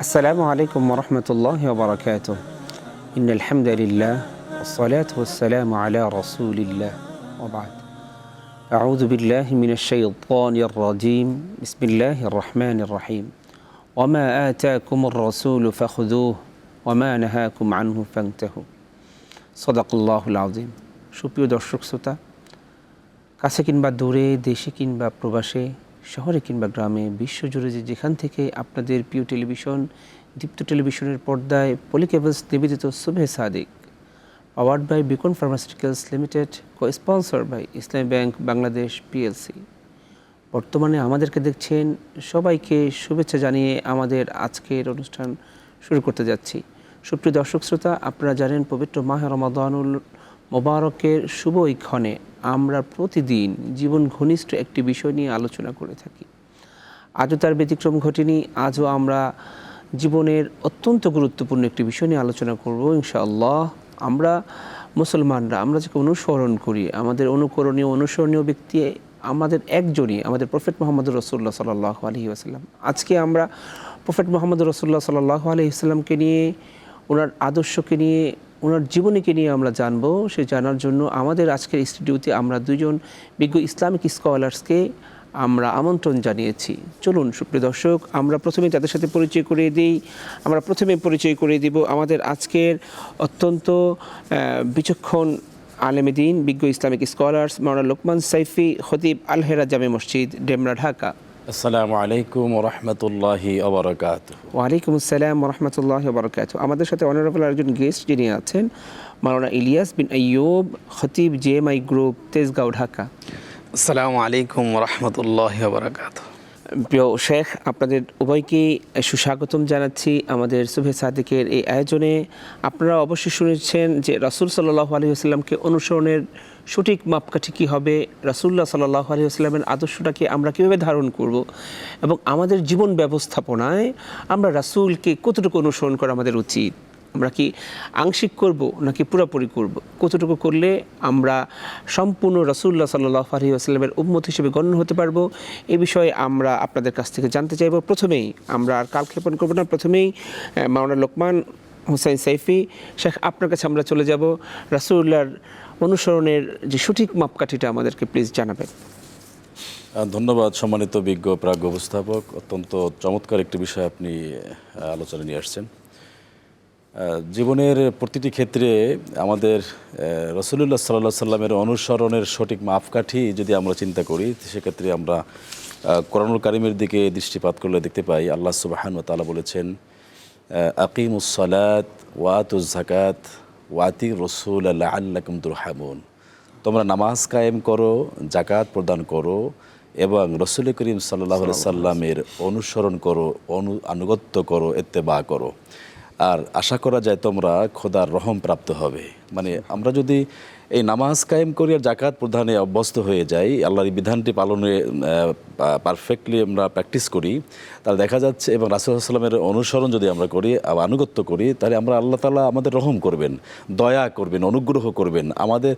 السلام عليكم ورحمة الله وبركاته. إن الحمد لله والصلاة والسلام على رسول الله وبعد. أعوذ بالله من الشيطان الرجيم. بسم الله الرحمن الرحيم. وما آتاكم الرسول فخذوه وما نهاكم عنه فانتهوا. صدق الله العظيم. সুপ্রিয় দর্শক শ্রোতা, কাছে কিংবা দূরে, দেশে কিংবা প্রবাসে, শহরে কিংবা গ্রামে, বিশ্বজুড়ে যেখান থেকে আপনাদের প্রিয় টেলিভিশন দীপ্ত টেলিভিশনের পর্দায় পলিকেবলস নিবেদিত Subhe Sadiq, powered by Beacon pharmaceuticals limited, cosponsor by Islami bank Bangladesh PLC, বর্তমানে আমাদেরকে দেখছেন, সবাইকে শুভেচ্ছা জানিয়ে আমাদের আজকের অনুষ্ঠান শুরু করতে যাচ্ছি। সুপ্রিয় দর্শক শ্রোতা, আপনারা জানেন পবিত্র মাহে রমাদানুল মোবারকের শুভ এই ক্ষণে আমরা প্রতিদিন জীবন ঘনিষ্ঠ একটি বিষয় নিয়ে আলোচনা করে থাকি। আজও তার ব্যতিক্রম ঘটেনি। আজও আমরা জীবনের অত্যন্ত গুরুত্বপূর্ণ একটি বিষয় নিয়ে আলোচনা করব ইনশাআল্লাহ। আমরা মুসলমানরা, আমরা যাকে অনুসরণ করি, আমাদের অনুসরণীয় ব্যক্তি আমাদের একজনই, আমাদের প্রফেট মুহাম্মদ রাসূলুল্লাহ সাল্লাল্লাহু আলাইহি ওয়াসাল্লাম। আজকে আমরা প্রফেট মুহাম্মদ রাসূলুল্লাহ সাল্লাল্লাহু আলাইহি ওয়াসাল্লামকে নিয়ে, ওনার আদর্শকে নিয়ে, ওনার জীবনীকে নিয়ে আমরা জানবো। সে জানার জন্য আমাদের আজকের স্টুডিওতে আমরা দুজন বিজ্ঞ ইসলামিক স্কলার্সকে আমরা আমন্ত্রণ জানিয়েছি। চলুন সুপ্রিয় দর্শক, আমরা প্রথমে তাদের সাথে পরিচয় করিয়ে দিই। আমরা প্রথমে পরিচয় করিয়ে দিব আমাদের আজকের অত্যন্ত বিচক্ষণ আলেমে দ্বীন, বিজ্ঞ ইসলামিক স্কলার্স মাওলানা লোকমান সাইফি, খতিব আল হেরা জামে মসজিদ, ডেমরা, ঢাকা। আসসালামু আলাইকুম ওয়া রাহমাতুল্লাহি ওয়া বারাকাতুহু। ওয়ালাইকুম আসসালাম ওয়া রাহমাতুল্লাহি ওয়া বারাকাতুহু। আমাদের সাথে অনারেবল আরেকজন গেস্ট যিনি আছেন, মাওলানা ইলিয়াস বিন আইয়ুব, খতিব জেএমআই গ্রুপ, তেজগাঁও, ঢাকা। আসসালামু আলাইকুম ওয়া রাহমাতুল্লাহি ওয়া বারাকাতুহু। প্রিয় শেখ, আপনাদের উভয়কেই সুস্বাগতম জানাচ্ছি আমাদের সুবহে সাদিকের এই আয়োজনে। আপনারা অবশ্যই শুনেছেন যে রাসূল সাল্লাল্লাহু আলাইহি ওয়াসাল্লামকে অনুসরণের সঠিক মাপকাঠি কী হবে, রাসূলুল্লাহ সাল্লাল্লাহু আলাইহি ওয়াসাল্লামের আদর্শটাকে আমরা কীভাবে ধারণ করব, এবং আমাদের জীবন ব্যবস্থাপনায় আমরা রাসূলকে কতটুকু অনুসরণ করা আমাদের উচিত। আমরা কি আংশিক করব নাকি পুরোপুরি করব, কতটুকু করলে আমরা সম্পূর্ণ রাসূলুল্লাহ সাল্লাল্লাহু আলাইহি ওয়াসাল্লামের উম্মত হিসেবে গণ্য হতে পারবো, এই বিষয়ে আমরা আপনাদের কাছ থেকে জানতে চাইব। প্রথমেই আমরা আর কালক্ষেপণ করব না, প্রথমেই মাওলানা লোকমান হুসাইন সাইফি শেখ, আপনার কাছে আমরা চলে যাব। রাসূলুল্লাহর অনুসরণের যে সঠিক মাপকাঠিটা আমাদেরকে প্লিজ জানাবেন। ধন্যবাদ সম্মানিত বিজ্ঞ প্রাজ্ঞ উপস্থাপক। অত্যন্ত চমৎকার একটি বিষয় আপনি আলোচনা নিয়ে আসছেন। জীবনের প্রতিটি ক্ষেত্রে আমাদের রাসূলুল্লাহ সাল্লাল্লাহু আলাইহি সাল্লামের অনুসরণের সঠিক মাপকাঠি যদি আমরা চিন্তা করি, সেক্ষেত্রে আমরা কোরআনুল কারীমের দিকে দৃষ্টিপাত করলে দেখতে পাই আল্লাহ সুবহানাহু ওয়া তাআলা বলেছেন, আকিমুস সালাত ওয়া আতুজ যাকাত ওয়া আতির রাসূল লাআল্লাকুম তুরহামুন। তোমরা নামাজ কায়েম করো, যাকাত প্রদান করো এবং রাসূল করিম সাল্লাল্লাহু আলাইহি সাল্লামের অনুসরণ করো, আনুগত্য করো, ইত্তেবা করো, আর আশা করা যায় তোমরা খোদার রহম প্রাপ্ত হবে। মানে আমরা যদি এই নামাজ কায়েম করি আর জাকাত প্রদানে অভ্যস্ত হয়ে যাই, আল্লাহর এই বিধানটি পালনে পারফেক্টলি আমরা প্র্যাকটিস করি, তাহলে দেখা যাচ্ছে, এবং রাসূল সাল্লাল্লাহু আলাইহি ওয়াসাল্লামের অনুসরণ যদি আমরা করি, আনুগত্য করি, তাহলে আমরা আল্লাহ তাআলা আমাদের রহম করবেন, দয়া করবেন, অনুগ্রহ করবেন। আমাদের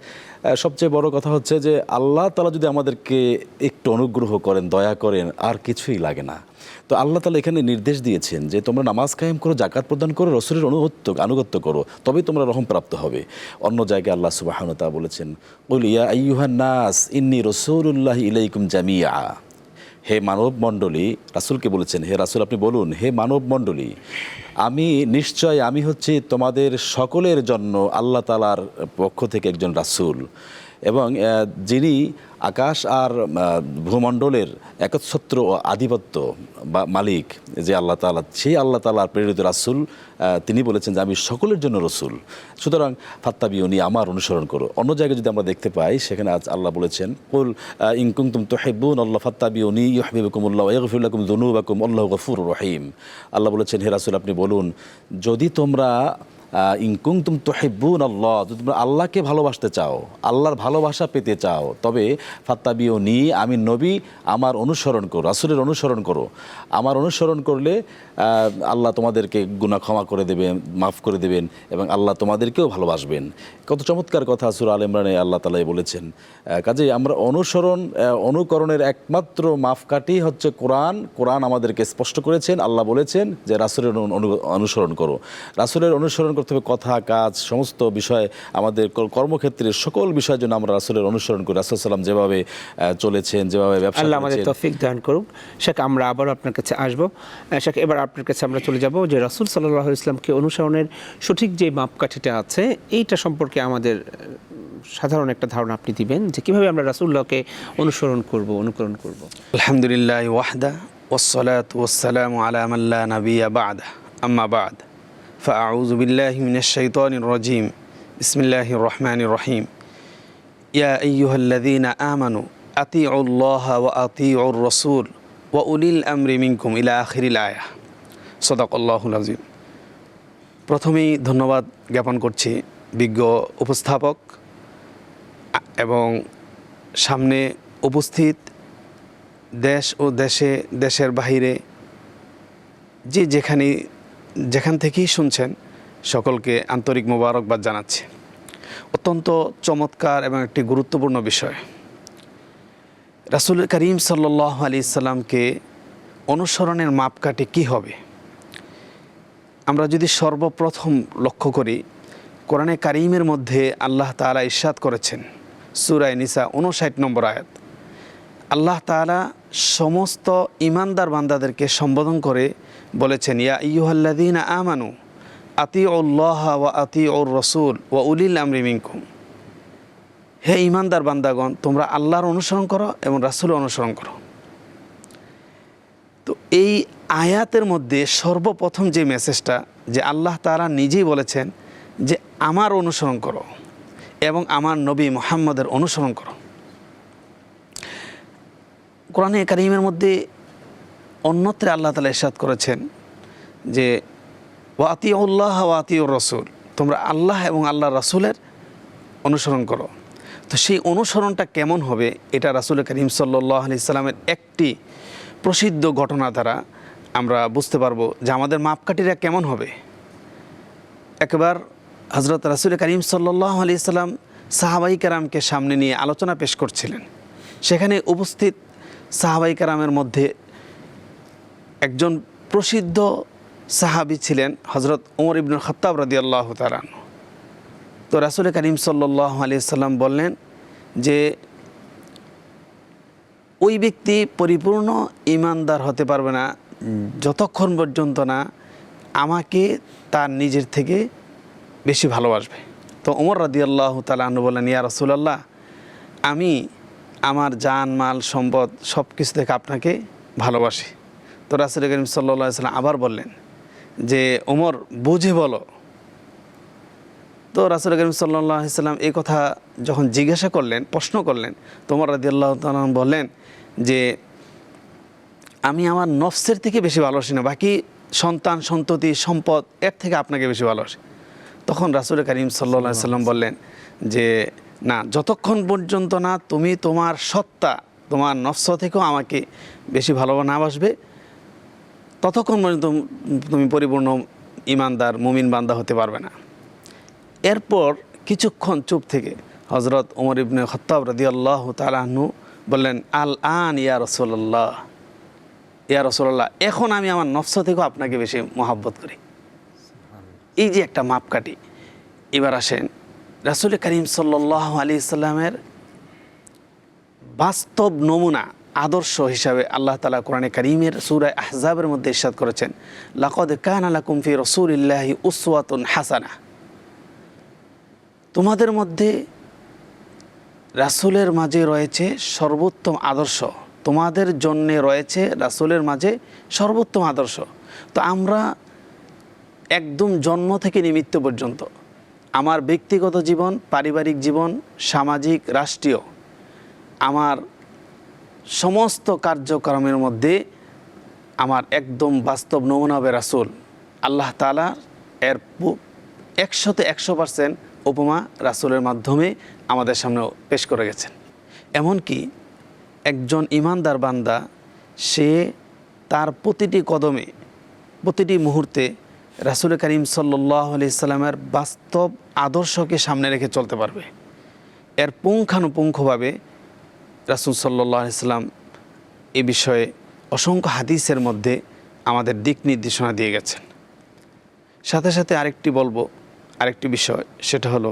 সবচেয়ে বড় কথা হচ্ছে যে আল্লাহ তাআলা যদি আমাদেরকে একটু অনুগ্রহ করেন, দয়া করেন, আর কিছুই লাগে না। তো আল্লাহ তাআলা এখানে নির্দেশ দিয়েছেন যে তোমরা নামাজ কায়েম করো, জাকাত প্রদান করো, রাসূলের আনুগত্য করো, তবেই তোমরা রহম প্রাপ্ত হবে। অন্য জায়গায় আল্লাহ সুবহানাহু ওয়া তাআলা বলেছেন, কুল ইয়া আইয়ুহান নাস ইন্নী রাসূলুল্লাহি ইলাইকুম জামিআ। হে মানব মণ্ডলী, রাসূলকে বলেছেন, হে রাসূল আপনি বলুন, হে মানব মণ্ডলী, আমি হচ্ছি তোমাদের সকলের জন্য আল্লাহ তাআলার পক্ষ থেকে একজন রাসূল, এবং যিনি আকাশ আর ভূমণ্ডলের একচ্ছত্র ও আধিপত্য বা মালিক যে আল্লাহ তাআলা, সেই আল্লাহ তাআলার প্রেরিত রাসূল, তিনি বলেছেন যে আমি সকলের জন্য রাসূল, সুতরাং ফাত্তাবিউনি, আমার অনুসরণ করো। অন্য জায়গায় যদি আমরা দেখতে পাই, সেখানে আজ আল্লাহ বলেছেন, কুল ইন কুনতুম তুহিব্বুনাল্লাহ ফাত্তাবিউনি ইউহিব্বুকুমুল্লাহ ওয়া ইয়াগফির লাকুম যুনুবাকুম আল্লাহু গফুরুর রহিম। আল্লাহ বলেছেন, হে রাসূল আপনি বলুন, যদি তোমরা ইন কুনতুম তুহিব্বুনাল্লাহ, যদি তোমরা আল্লাহকে ভালোবাসতে চাও, আল্লাহর ভালোবাসা পেতে চাও, তবে ফাত্তাবিউনি, আমি নবী আমার অনুসরণ করো, রাসূলের অনুসরণ করো। আমার অনুসরণ করলে আল্লাহ তোমাদেরকে গুনাহ ক্ষমা করে দেবেন, মাফ করে দেবেন, এবং আল্লাহ তোমাদেরকেও ভালোবাসবেন। কত চমৎকার কথা সূরা আল ইমরানে আল্লাহ তাআলা বলেছেন। কাজেই আমরা অনুকরণের একমাত্র মাপকাঠি হচ্ছে কোরআন। কোরআন আমাদেরকে স্পষ্ট করেছেন, আল্লাহ বলেছেন যে রাসূলের অনুসরণ করো। রাসূলের অনুসরণ করতে হবে কথা, কাজ, সমস্ত বিষয়, আমাদের কর্মক্ষেত্রে সকল বিষয়ের জন্য আমরা রাসূলের অনুসরণ করি। রাসূল সাল্লাল্লাহু আলাইহি ওয়াসাল্লাম যেভাবে চলেছেন, যেভাবে ব্যবসা আল্লাহ আমাদের করেছেন। তৌফিক দান করুক। শেখ, আমরা আবারও আপনার কাছে আসবো। শেখ, এবার আপনার কাছে আমরা চলে যাব যে রাসূল সাল্লাল্লাহু আলাইহি ওয়াসাল্লামকে অনুসরণের সঠিক যে মাপকাঠিটা আছে এইটা সম্পর্কে আমাদের সাধারণ একটা ধারণা আপনি দিবেন যে কীভাবে আমরা রাসূলুল্লাহকে অনুকরণ করব। আলহামদুলিল্লাহ ওয়াহদা ওয়াসসালাতু ওয়াসসালামু আলা মান লা নাবিয়্যা বা'দা, আম্মা বা'দ, ফাআউযু বিল্লাহি মিনাশ শাইতানির রাজীম, বিসমিল্লাহির রহমানির রহিম। ইয়া আইয়ুহাল্লাযীনা আমানু আতিউল্লাহা ওয়া আতিউর রাসূল ওয়া উলিল আমরি মিনকুম ইলা আখিরিল আয়াহ। সাদাকাল্লাহুল আযীম। প্রথমেই ধন্যবাদ জ্ঞাপন করছি বিজ্ঞ উপস্থাপক এবং সামনে উপস্থিত দেশ ও দেশের বাহিরে যেখান থেকেই শুনছেন সকলকে আন্তরিক মোবারকবাদ জানাচ্ছি। অত্যন্ত চমৎকার এবং একটি গুরুত্বপূর্ণ বিষয়। রাসূল করিম সাল্লাল্লাহু আলাইহি সাল্লামকে অনুসরণের মাপকাঠি কী হবে? আমরা যদি সর্বপ্রথম লক্ষ্য করি, কোরআনে কারীমের মধ্যে আল্লাহ তাআলা ইরশাদ করেছেন, সূরা নিসা 59 নম্বর আয়াত। আল্লাহ তাআলা সমস্ত ঈমানদার বান্দাদেরকে সম্বোধন করে বলেছেন, ইয়া আইয়ুহাল্লাযীনা আমানু আতিউল্লাহা ওয়া আতিউর রাসূল ওয়া উলিল আমরি মিনকুম। হে ঈমানদার বান্দাগণ, তোমরা আল্লাহর অনুসরণ করো এবং রাসূলের অনুসরণ করো। তো এই আয়াতের মধ্যে সর্বপ্রথম যে মেসেজটা, যে আল্লাহ তাআলা নিজেই বলেছেন যে আমার অনুসরণ করো এবং আমার নবী মুহাম্মদের অনুসরণ করো। কোরআনে কারীমের মধ্যে অন্যত্রে আল্লাহ তাআলা ইরশাদ করেছেন যে ওয়া আতিউল্লাহ ওয়া আতিউর রাসূল, তোমরা আল্লাহ এবং আল্লাহর রাসূলের অনুসরণ করো। তো সেই অনুসরণটা কেমন হবে, এটা রাসূল করিম সাল্লাল্লাহু আলাইহি সাল্লামের একটি প্রসিদ্ধ ঘটনা দ্বারা আমরা বুঝতে পারবো যে আমাদের মাপকাঠিরা কেমন হবে। একবার হযরত রাসূল করিম সাল্লাল্লাহু আলাইহি সাল্লাম সাহাবায়ে কেরামকে সামনে নিয়ে আলোচনা পেশ করছিলেন। সেখানে উপস্থিত সাহাবায়ে কেরামের মধ্যে একজন প্রসিদ্ধ সাহাবী ছিলেন হযরত ওমর ইবনুল খাত্তাব রাদিয়াল্লাহু তাআলা আনহু। তো রাসূল করিম সাল্লাল্লাহু আলাইহি সাল্লাম বললেন যে ওই ব্যক্তি পরিপূর্ণ ঈমানদার হতে পারবে না যতক্ষণ পর্যন্ত না আমাকে তার নিজের থেকে বেশি ভালোবাসবে। তো ওমর রাদিয়াল্লাহু তাআলা আনহু বললেন, ইয়া রাসূলুল্লাহ, আমি আমার জান, মাল, সম্পদ সব কিছু থেকে আপনাকে ভালোবাসি। তো রাসূল করিম সাল্লাল্লাহু আলাইহি সাল্লাম আবার বললেন যে ওমর, বুঝে বলো। তো রাসূল করিম সাল্লাল্লাহু আলাইহি সাল্লাম এই কথা যখন জিজ্ঞাসা করলেন, প্রশ্ন করলেন, তো ওমর রাদিয়াল্লাহু তাআলা বললেন যে আমি আমার নফসের থেকে বেশি ভালোবাসি না, বাকি সন্তান, সন্ততি, সম্পদ এর থেকে আপনাকে বেশি ভালোবাসি। তখন রাসূল করিম সাল্লাল্লাহু আলাইহি সাল্লাম বললেন যে না, যতক্ষণ পর্যন্ত না তুমি তোমার সত্তা, তোমার নফস থেকেও আমাকে বেশি ভালোবাসবে, ততক্ষণ পর্যন্ত তুমি পরিপূর্ণ ঈমানদার মুমিন বান্দা হতে পারবে না। এরপর কিছুক্ষণ চুপ থেকে হযরত ওমর ইবনে খাত্তাব রাদিয়াল্লাহু তাআলা আনহু বললেন, আল আন ইয়া রাসূলুল্লাহ, ইয়া রাসূলুল্লাহ, এখন আমি আমার নফস থেকেও আপনাকে বেশি মহব্বত করি। এই যে একটা মাপকাঠি। এবার আসেন রাসূল করিম সাল্লাল্লাহু আলাইহি সাল্লামের বাস্তব নমুনা, আদর্শ হিসাবে আল্লাহ তাআলা কোরআনে কারীমের সূরা আহজাবের মধ্যে ইরশাদ করেছেন, লাকাদ কানা লাকুম ফি রাসূলিল্লাহি উসওয়াতুন হাসানাহ। তোমাদের মধ্যে রাসূলের মাঝে রয়েছে সর্বোত্তম আদর্শ, তোমাদের জন্য রয়েছে রাসূলের মাঝে সর্বোত্তম আদর্শ। তো আমরা একদম জন্ম থেকে মৃত্যু পর্যন্ত আমার ব্যক্তিগত জীবন, পারিবারিক জীবন, সামাজিক, রাষ্ট্রীয়, আমার সমস্ত কার্যক্রমের মধ্যে আমার একদম বাস্তব নমুনা হবে রাসূল। আল্লাহ তাআলা এর 100% উপমা রাসূলের মাধ্যমে আমাদের সামনে পেশ করে গেছেন। এমনকি একজন ইমানদার বান্দা সে তার প্রতিটি কদমে প্রতিটি মুহূর্তে রাসূল করিম সাল্লাল্লাহু আলাইহি সাল্লামের বাস্তব আদর্শকে সামনে রেখে চলতে পারবে। এর পুঙ্খানুপুঙ্খভাবে রাসূল সাল্লাল্লাহু আলাইহি সাল্লাম এ বিষয়ে অসংখ্য হাদিসের মধ্যে আমাদের দিক নির্দেশনা দিয়ে গেছেন। সাথে সাথে আরেকটি বিষয়, সেটা হলো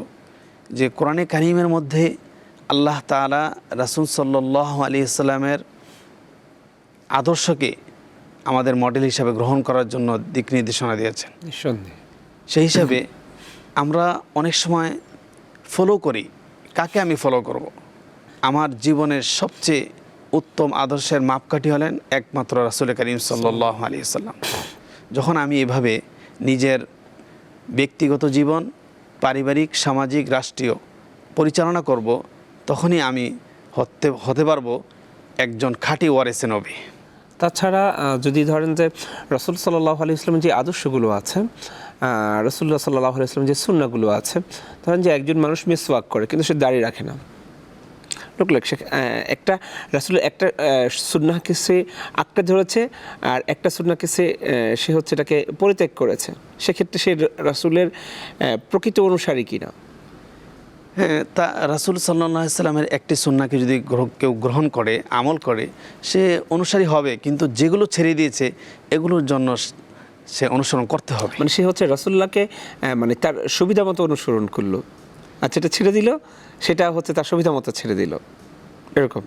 যে কোরআনে কারিমের মধ্যে আল্লাহ তাআলা রাসূল সাল্লাল্লাহু আলাইহি সাল্লামের আদর্শকে আমাদের মডেল হিসাবে গ্রহণ করার জন্য দিক নির্দেশনা দিয়েছেন। নিঃসন্দেহে সেই হিসাবে আমরা অনেক সময় ফলো করি, কাকে আমি ফলো করব। আমার জীবনের সবচেয়ে উত্তম আদর্শের মাপকাঠি হলেন একমাত্র রাসূল করিম সাল্লাল্লাহু আলাইহি সাল্লাম। যখন আমি এভাবে নিজের ব্যক্তিগত জীবন, পারিবারিক, সামাজিক, রাষ্ট্রীয় পরিচালনা করব, তখনই আমি হতে পারবো একজন খাঁটি ওয়ারিসে নবী। তাছাড়া যদি ধরেন যে রাসূল সাল্লাল্লাহু আলাইহি ওয়াসাল্লামের যে আদর্শগুলো আছে, রাসূলুল্লাহ সাল্লাল্লাহু আলাইহি ওয়াসাল্লামের যে সুন্নাহগুলো আছে, ধরেন যে একজন মানুষ মিসওয়াক করে কিন্তু সে দাড়ি রাখে না, সে একটা রাসূলের একটা সুন্নাহকে সে আঁকড়ে ধরেছে আর একটা সুন্নাহকে সে হচ্ছে এটাকে পরিত্যাগ করেছে, সেক্ষেত্রে সে রাসূলের প্রকৃত অনুসারী কিনা? হ্যাঁ, তা রাসূল সাল্লাল্লাহু আলাইহি সাল্লামের একটি সুন্নাহকে যদি কেউ গ্রহণ করে, আমল করে, সে অনুসারী হবে, কিন্তু যেগুলো ছেড়ে দিয়েছে এগুলোর জন্য সে অনুসরণ করতে হবে। মানে সে হচ্ছে রাসূলুল্লাহকে মানে তার সুবিধা মতো অনুসরণ করলো, আর যেটা ছেড়ে দিল সেটা হচ্ছে তার সুবিধা মতো ছেড়ে দিল, এরকম।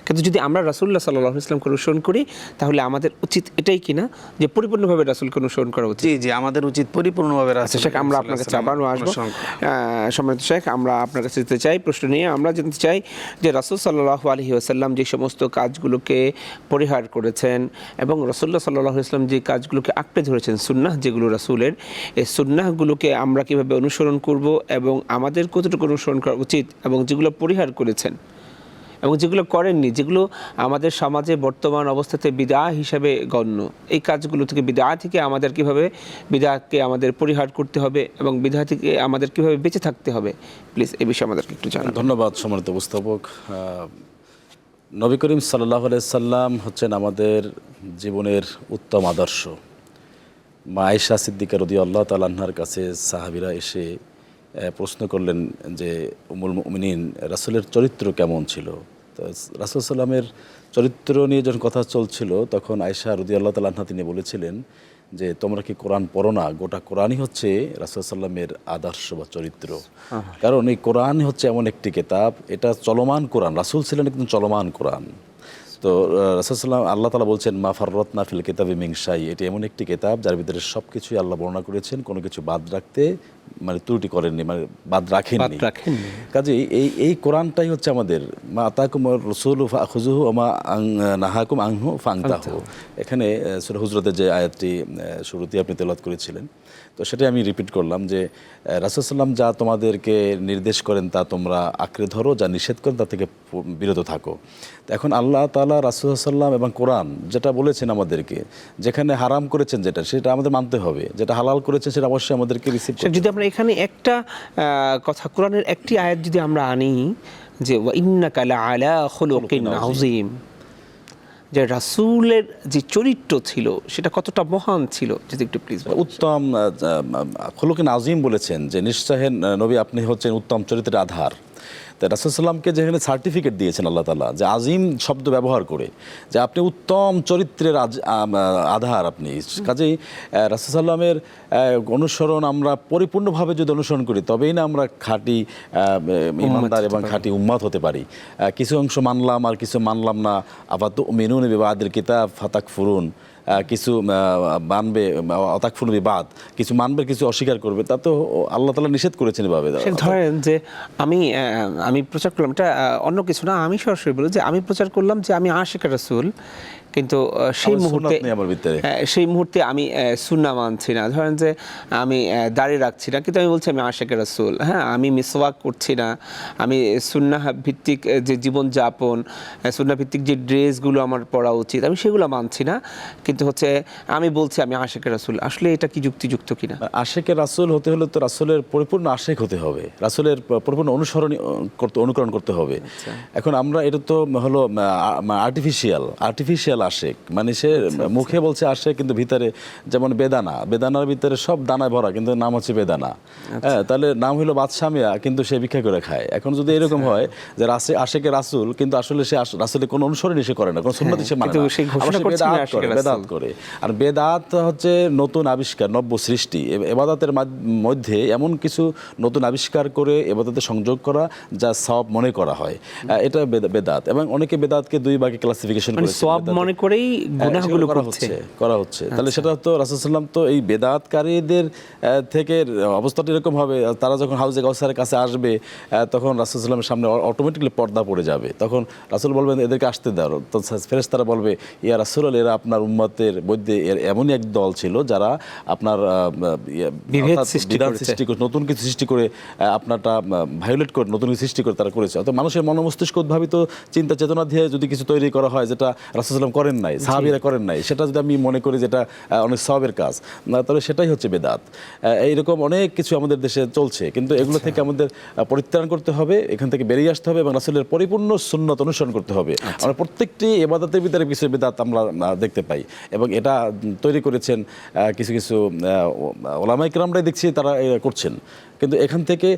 কিন্তু যদি আমরা রাসূলুল্লাহ সাল্লাল্লাহু আলাইহি ওয়াসাল্লামকে অনুসরণ করি তাহলে আমাদের উচিত এটাই কিনা যে পরিপূর্ণভাবে রাসূলকে অনুসরণ করা উচিত? জি, আমাদের উচিত পরিপূর্ণভাবে রাসূল। শেখ, আমরা আপনার কাছে আবারও আসবো। সম্মানিত শেখ, আমরা আপনার কাছে যেতে চাই, প্রশ্ন নিয়ে আমরা জানতে চাই যে রাসূল সাল্লাল্লাহু আলাইহি ওয়াসাল্লাম যে সমস্ত কাজগুলোকে পরিহার করেছেন এবং রাসূলুল্লাহ সাল্লাল্লাহু আলাইহি ওয়াসাল্লাম যে কাজগুলোকে আঁকড়ে ধরেছেন, সুন্নাহ যেগুলো রাসূলের, এই সুন্নাহগুলোকে আমরা কীভাবে অনুসরণ করব এবং আমাদের কতটুকু অনুসরণ করা উচিত, এবং যেগুলো পরিহার করেছেন এবং যেগুলো করেননি, যেগুলো আমাদের সমাজে বর্তমান অবস্থাতে বিদআহ হিসাবে গণ্য, এই কাজগুলো থেকে বিদআহ থেকে আমাদের কীভাবে বিদআহকে আমাদের পরিহার করতে হবে এবং বিদআহ থেকে আমাদের কীভাবে বেঁচে থাকতে হবে, প্লিজ এই বিষয়ে আমাদেরকে একটু জানান। ধন্যবাদ সম্মানিত উপস্থাপক। নবী করিম সাল্লাল্লাহু আলাইহি সাল্লাম হচ্ছেন আমাদের জীবনের উত্তম আদর্শ। মা আয়েশা সিদ্দিকা রাদিয়াল্লাহু তাআলা আনহার কাছে সাহাবীরা এসে প্রশ্ন করলেন যে উম্মুল মুমিনিন, রাসূলের চরিত্র কেমন ছিল? তো রাসূল সাল্লামের চরিত্র নিয়ে যখন কথা চলছিল তখন আয়েশা রাদিয়াল্লাহু তাআলা আনহা তিনি বলেছিলেন যে তোমরা কি কোরআন পড়ো না? গোটা কোরআনই হচ্ছে রাসূল সাল্লামের আদর্শ বা চরিত্র। কারণ এই কোরআন হচ্ছে এমন একটি কিতাব, এটা চলমান কোরআন, রাসূল ছিলেন একদম চলমান কোরআন। তো রাসূল সাল্লাম, আল্লাহ তাআলা বলছেন মা ফাররাতনা ফিল কিতাবি মিন শাই, এটি এমন একটি কিতাব যার ভিতরে সব কিছুই আল্লাহ বর্ণনা করেছেন, কোনো কিছু বাদ রাখতে মানে ত্রুটি করেননি, মানে বাদ রাখেননি। কাজেই এই কোরআনটাই হচ্ছে আমাদের মা আতাকুম রাসূলু ফাখুযুহু ওয়া মা নাহাকুম আনহু ফান্তাহু। এখানে সূরা হুজরাতের যে আয়াতটি শুরুতে আপনি তেলাওয়াত করেছিলেন, তো সেটাই আমি রিপিট করলাম যে রাসূল সাল্লাম যা তোমাদেরকে নির্দেশ করেন তা তোমরা আঁকড়ে ধরো, যা নিষেধ করেন তা থেকে বিরত থাকো। তো এখন আল্লাহ তাআলা রাসূল সাল্লাম এবং কোরআন যেটা বলেছেন আমাদেরকে, যেখানে হারাম করেছেন যেটা, সেটা আমাদের মানতে হবে, যেটা হালাল করেছেন সেটা অবশ্যই আমাদেরকে রিসিভ করতে হবে। যদি আমরা এখানে একটা কথা, কোরআনের একটি আয়াত যদি আমরা আনি যে ওয়া ইন্নাকা লাআলা খুলুকিন আযীম, যে রাসূলের যে চরিত্র ছিল সেটা কতটা মহান ছিল, যদি একটু প্লিজ। উত্তম খুলুকিন আযীম বলেছেন যে নিশ্চয় নবী আপনি হচ্ছেন উত্তম চরিত্রের আধার। তাই রাসূল সাল্লামকে যেখানে সার্টিফিকেট দিয়েছেন আল্লাহ তাআলা, যে আজিম শব্দ ব্যবহার করে, যে আপনি উত্তম চরিত্রের আধার আপনি, কাজেই রাসূল সাল্লামের অনুসরণ আমরা পরিপূর্ণভাবে যদি অনুসরণ করি তবেই না আমরা খাঁটি ঈমানদার এবং খাঁটি উম্মত হতে পারি। কিছু অংশ মানলাম আর কিছু মানলাম না, আফাতুমিনুনা বিবাদিল কিতাব ফাতাকফুরুন, কিছু মানবে অতাকফুরুন বিবাদ, কিছু মানবে কিছু অস্বীকার করবে, তা তো আল্লাহ তাআলা নিষেধ করেছেন এভাবে। ধরেন যে আমি প্রচার করলাম, এটা অন্য কিছু না, আমি সরাসরি বলি যে আমি প্রচার করলাম যে আমি আশিক রাসূল, কিন্তু সেই আমার মুহূর্তে সুন্নাত নেই আমার ভিতরে। সেই মুহূর্তে আমি সুন্নাহ মানছি না। ধরেন যে আমি দাড়ি রাখছি না, কিন্তু আমি বলছি আমি আশিকে রাসূল। হ্যাঁ, আমি মিসওয়াক করছি না, আমি সুন্নাহ ভিত্তিক যে জীবনযাপন, সুন্নাহ ভিত্তিক যে ড্রেসগুলো আমার পরা উচিত, আমি সেগুলো মানছি না, কিন্তু হচ্ছে আমি বলছি আমি আশিকে রাসূল। আসলে এটা কি যুক্তিযুক্ত কিনা? আশেকে রাসূল হতে হলে তো রাসূলের পরিপূর্ণ আশেক হতে হবে, রাসূলের পরিপূর্ণ অনুকরণ করতে হবে। এখন আমরা এটা তো হলো আর্টিফিশিয়াল আশেক, মানে সে মুখে বলছে আশেক কিন্তু ভিতরে যেমন বেদানার ভিতরে সব দানায় ভরা, কিন্তু নাম হচ্ছে বেদানা। হ্যাঁ, তাহলে নাম হলো বাদশাহ মিয়া, কিন্তু সে ভিক্ষা করে খায়। এখন যদি এরকম হয় যে আশেকে রাসূল, কিন্তু আসলে সে রাসূলের কোনো অনুসরণই সে করে না, কোনো সুন্নাত সে মানে কিন্তু না, সে ঘোষণা করছে আমি আশিকে রাসূল। বেদাত করে। আর বেদাত হচ্ছে নতুন আবিষ্কার, নব্য সৃষ্টি। ইবাদতের মধ্যে এমন কিছু নতুন আবিষ্কার করে ইবাদতে সংযোগ করা যা সওয়াব মনে করা হয়, এটা বেদাত। এবং অনেকে বেদাতকে দুই ভাগে ক্লাসিফিকেশন মানে করেছে, সওয়াব মনে করেই গুনাহগুলো করা হচ্ছে। তাহলে সেটা তো রাসূল সাল্লাল্লাহু আলাইহি ওয়াসাল্লাম তো এই বেদাতকারীদের থেকে অবস্থাটা এরকম হবে, তারা যখন হাউজে কাউসারের কাছে আসবে তখন রাসূল সাল্লাল্লাহু আলাইহি ওয়াসাল্লামের সামনে অটোমেটিকলি পর্দা পড়ে যাবে। তখন রাসূল বলবেন এদেরকে আসতে দাও। তো ফেরেশতারা বলবে ইয়া রাসূলুল্লাহ, এরা আপনার উম্মতের মধ্যে এমনই এক দল ছিল যারা আপনার বিভেদ সৃষ্টি করে নতুন কিছু সৃষ্টি করে আপনারটা ভায়োলেট করে নতুন কিছু সৃষ্টি করে তারা করেছে। অর্থাৎ মানুষের মস্তিষ্ক উদ্ভাবিত চিন্তা চেতনা দিয়ে যদি কিছু তৈরি করা হয় যেটা রাসূল সাল্লাল্লাহু আলাইহি ওয়াসাল্লাম করেন নাই, সাহাবীরা করেন নাই, সেটা যদি আমি মনে করি যেটা অনেক সওয়াবের কাজ, তাহলে সেটাই হচ্ছে বেদাত। এইরকম অনেক কিছু আমাদের দেশে চলছে, কিন্তু এগুলো থেকে আমাদের পরিত্রাণ করতে হবে, এখান থেকে বেরিয়ে আসতে হবে এবং রাসূলের পরিপূর্ণ সুন্নাত অনুসরণ করতে হবে। আমরা প্রত্যেকটি ইবাদতের ভিতরে কিছু বেদাত আমরা দেখতে পাই, এবং এটা তৈরি করেছেন কিছু কিছু ওলামায়ে কেরামরাই দেখছি তারা করছেন। কিন্তু এখান থেকে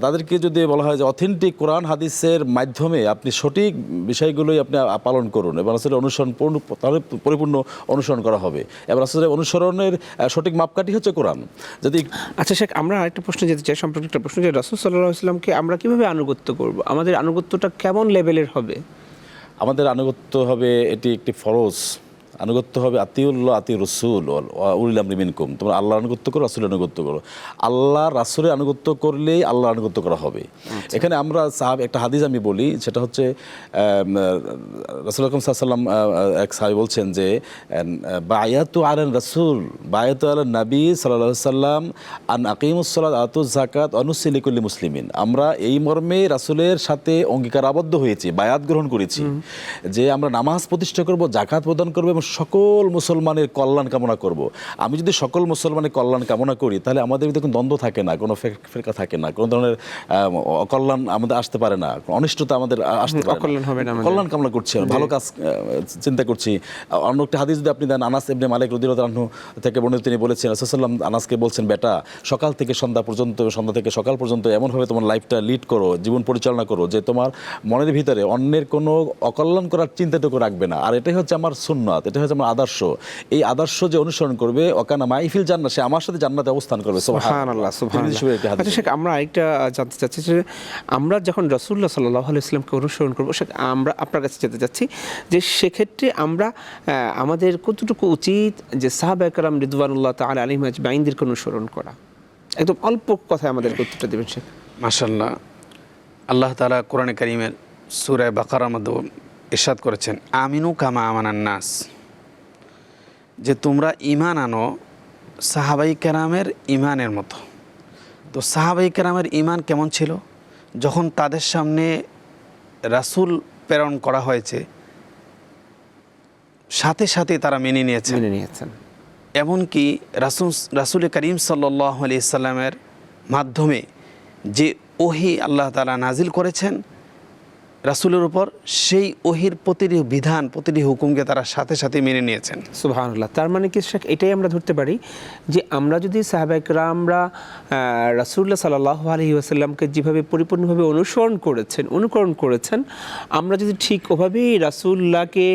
তাদেরকে যদি বলা হয় যে অথেন্টিক কোরআন হাদিসের মাধ্যমে আপনি সঠিক বিষয়গুলোই আপনি পালন করুন এবং আসলে তাহলে পরিপূর্ণ অনুসরণ করা হবে। এবং আসলে অনুসরণের সঠিক মাপকাঠি হচ্ছে কোরআন। যদি আচ্ছা শেখ, আমরা আরেকটা প্রশ্ন যেতে চাই, সম্পর্কে একটা প্রশ্ন, যে রাসূল সাল্লাল্লাহু আলাইহি ওয়াসাল্লামকে আমরা কিভাবে আনুগত্য করব? আমাদের আনুগত্যটা কেমন লেভেলের হবে? আমাদের আনুগত্য হবে, এটি একটি ফরজ আনুগত্য হবে, আতিউল্লাহ আতিউর রাসূল উলিল আমরি মিনকুম। তোমরা আল্লাহর আনুগত্য করো, রাসূলের আনুগত্য করো। আল্লাহ রাসূলের আনুগত্য করলেই আল্লাহর আনুগত্য করা হবে। এখানে আমরা একটা হাদিস আমি বলি, সেটা হচ্ছে রাসূল আকরাম সাল্লাল্লাহু আলাইহি ওয়াসাল্লাম এক সাহাবী বলছেন যে বায়াতু আলান রাসূল বায়াতু আলান নবী সাল্লাল্লাহু আলাইহি ওয়াসাল্লাম আন আকিমুস সালাত আতুজ যাকাত অনুসি লিকুল্লি মুসলিমিন। আমরা এই মর্মে রাসূলের সাথে অঙ্গীকার আবদ্ধ হয়েছি, বায়াত গ্রহণ করেছি যে আমরা নামাজ প্রতিষ্ঠা করব, যাকাত প্রদান করব এবং সকল মুসলমানের কল্যাণ কামনা করব। আমি যদি সকল মুসলমানের কল্যাণ কামনা করি তাহলে আমাদের ভিতরে কোনো দ্বন্দ্ব থাকে না, কোনো ফেরকা থাকে না, কোনো ধরনের অকল্যাণ আমাদের আসতে পারে না, অনিষ্টতা আমাদের আসতে পারে না। কল্যাণ কামনা করছি, ভালো কাজ চিন্তা করছি। অন্য একটা হাদিস যদি আপনি দেন, আনাস ইবনে মালিক রাদিয়াল্লাহু আনহু থেকে বর্ণিত, তিনি বলেছেন রাসূল সাল্লাল্লাহু আলাইহি ওয়াসাল্লাম আনাসকে বলছেন, বেটা সকাল থেকে সন্ধ্যা পর্যন্ত, সন্ধ্যা থেকে সকাল পর্যন্ত এমনভাবে তোমার লাইফটা লিড করো, জীবন পরিচালনা করো যে তোমার মনের ভিতরে অন্যের কোনো অকল্যাণ করার চিন্তাটুকু রাখবে না। আর এটাই হচ্ছে আমার সুন্নাত, এটা হচ্ছে আমার আদর্শ। এই আদর্শ যে অনুসরণ করবে ওকানা মাইফিল জান্নাত, সে আমার সাথে জান্নাতে অবস্থান করবে। সুবহানাল্লাহ, সুবহানাল্লাহ। আচ্ছা শেখ, আমরা একটা জানতে চাচ্ছি যে আমরা যখন রাসূলুল্লাহ সাল্লাল্লাহু আলাইহি ওয়াসাল্লামকে অনুসরণ করব, শেখ আমরা আপনার কাছে যেতে চাচ্ছি যে সেক্ষেত্রে আমরা আমাদের কতটুকু উচিত যে সাহাবায়ে কেরাম রিদওয়ানুল্লাহ তাআলা আলাইহিম আজমাইনদেরকে অনুসরণ করা? একদম অল্প কথায় আমাদের উত্তরটা দেবেন শেখ। মাশাআল্লাহ, আল্লাহ তাআলা কোরআনে কারীমের সূরা বাকারার মধ্যে ইরশাদ করেছেন, আমিনু কামা আমানান নাস, যে তোমরা ঈমান আনো সাহাবায়ে কেরামের ঈমানের মতো। তো সাহাবায়ে কেরামের ঈমান কেমন ছিল? যখন তাদের সামনে রাসূল প্রেরণ করা হয়েছে সাথে সাথে তারা মেনে নিয়েছেন। এমনকি রাসূল করিম সাল্লাল্লাহু আলাইহি সাল্লামের মাধ্যমে যে ওহী আল্লাহ তাআলা নাজিল করেছেন রাসূলের উপর, সেই ওহীর প্রতিটি বিধান, প্রতিটি হুকুমকে তারা সাথে সাথে মেনে নিয়েছেন। সুবহানাল্লাহ। তার মানে কি শেখ, এটাই আমরা ধরতে পারি যে আমরা যদি সাহাবায়ে কেরামরা রাসূলুল্লাহ সাল্লাল্লাহু আলাইহি ওয়াসাল্লামকে যেভাবে পরিপূর্ণভাবে অনুকরণ করেছেন, আমরা যদি ঠিক ওভাবেই রাসূলুল্লাহকে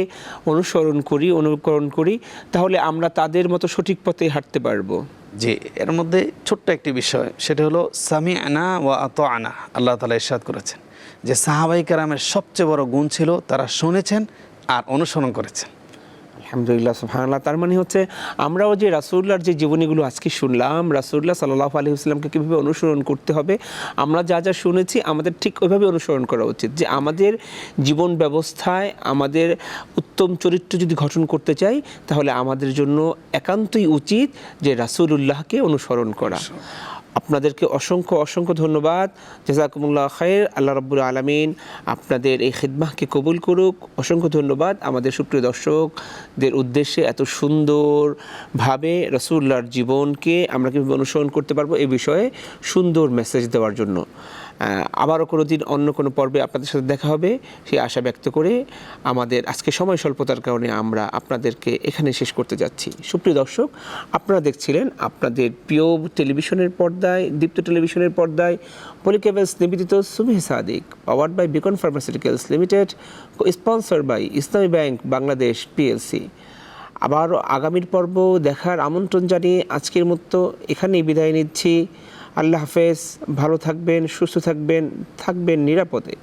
অনুকরণ করি তাহলে আমরা তাদের মতো সঠিক পথে হাঁটতে পারবো। যে এর মধ্যে ছোট্ট একটি বিষয়, সেটা হলো সামি'না ওয়া আতা'না। আল্লাহ তাআলা ইরশাদ করেছেন যে সাহাবায়ে কেরামের সবচেয়ে বড় গুণ ছিল তারা শুনেছেন আর অনুসরণ করেছেন। আলহামদুলিল্লাহ, সুবহানাল্লাহ। তার মানে হচ্ছে আমরাও যে রাসূলুল্লাহর যে জীবনীগুলো আজকে শুনলাম, রাসূলুল্লাহ সাল্লাল্লাহু আলাইহি ওয়াসাল্লামকে কীভাবে অনুসরণ করতে হবে, আমরা যা যা শুনেছি আমাদের ঠিক ওইভাবে অনুসরণ করা উচিত। যে আমাদের জীবন ব্যবস্থায় আমাদের উত্তম চরিত্র যদি গঠন করতে চাই, তাহলে আমাদের জন্য একান্তই উচিত যে রাসূলুল্লাহকে অনুসরণ করা। আপনাদেরকে অসংখ্য অসংখ্য ধন্যবাদ। জাযাকুমুল্লাহ খায়র। আল্লাহ রাব্বুল আলামিন আপনাদের এই খিদমাহকে কবুল করুক। অসংখ্য ধন্যবাদ আমাদের সুপ্রিয় দর্শকদের উদ্দেশ্যে এত সুন্দরভাবে রাসূলুল্লাহর জীবনকে আমরা কীভাবে অনুসরণ করতে পারবো এই বিষয়ে সুন্দর মেসেজ দেওয়ার জন্য। আবারও কোনো দিন অন্য কোনো পর্বে আপনাদের সাথে দেখা হবে সেই আশা ব্যক্ত করে আমাদের আজকে সময় স্বল্পতার কারণে আমরা আপনাদেরকে এখানে শেষ করতে যাচ্ছি। সুপ্রিয় দর্শক, আপনারা দেখছিলেন আপনাদের প্রিয় টেলিভিশনের পর্দায়, দীপ্ত টেলিভিশনের পর্দায় পলিকেবলস নিবেদিত Subhe Sadiq, powered by Beacon pharmaceuticals limited, sponsor by Islami bank Bangladesh PLC. আবারও আগামীর পর্ব দেখার আমন্ত্রণ জানিয়ে আজকের মতো এখানেই বিদায় নিচ্ছি। আল্লাহ হাফেজ। ভালো থাকবেন, সুস্থ থাকবেন, থাকবেন নিরাপদে।